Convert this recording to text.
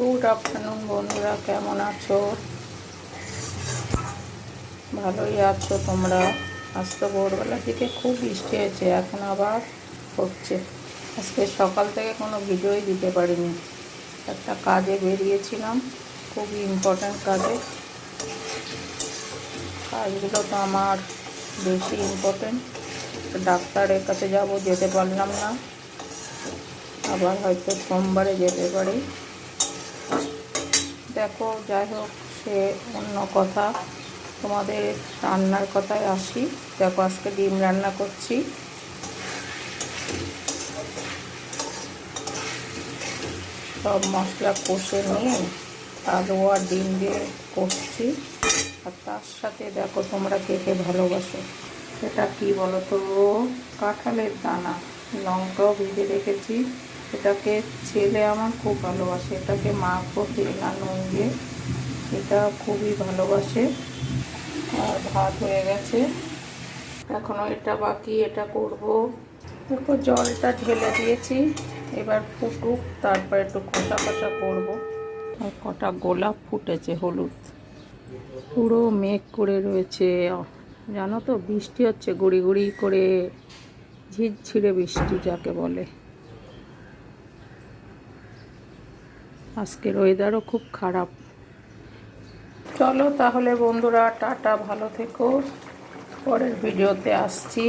Good afternoon বন্ধুরা, কেমন আছো? ভালোই আছো তোমরা? আজ তো ভোরবেলা থেকে খুব বৃষ্টি হয়েছে, এখন আবার হচ্ছে। আজকে সকাল থেকে কোনো ভিডিওই দিতে পারিনি। একটা কাজে বেরিয়েছিলাম, খুবই ইম্পর্ট্যান্ট কাজে। কাজগুলো তো আমার বেশি ইম্পর্ট্যান্ট। ডাক্তারের কাছে যাব, যেতে পারলাম না। আবার হয়তো সোমবারে যেতে পারি। দেখো, যাই হোক, সে অন্য কথা। তোমাদের রান্নার কথায় আসি। দেখো, আজকে ডিম রান্না করছি। সব মশলা কষে নিয়ে আলু আর ডিম দিয়ে কষছি। আর তার সাথে দেখো, তোমরা কে কে ভালোবাসো, এটা কি বলো তো? কাঁঠালের দানা, লঙ্কাও ভেজে রেখেছি। এটাকে ছেলে আমার খুব ভালোবাসে, এটাকে মাখবো তেল আর নুন দিয়ে। এটা খুবই ভালোবাসে। আর ভাত হয়ে গেছে, এখনও এটা বাকি, এটা করব। দেখো, জলটা ঢেলে দিয়েছি, এবার ফুটুক, তারপর একটু কষা কষা করবো। আর কটা গোলাপ ফুটেছে হলুদ। পুরো মেঘ করে রয়েছে, জানো তো, বৃষ্টি হচ্ছে গুড়ি গুড়ি করে, ঝিরঝিরে বৃষ্টি যাকে বলে। আজকের ওয়েদারও খুব খারাপ। চলো তাহলে বন্ধুরা, টাটা, ভালো থেকো। পরের ভিডিওতে আসছি।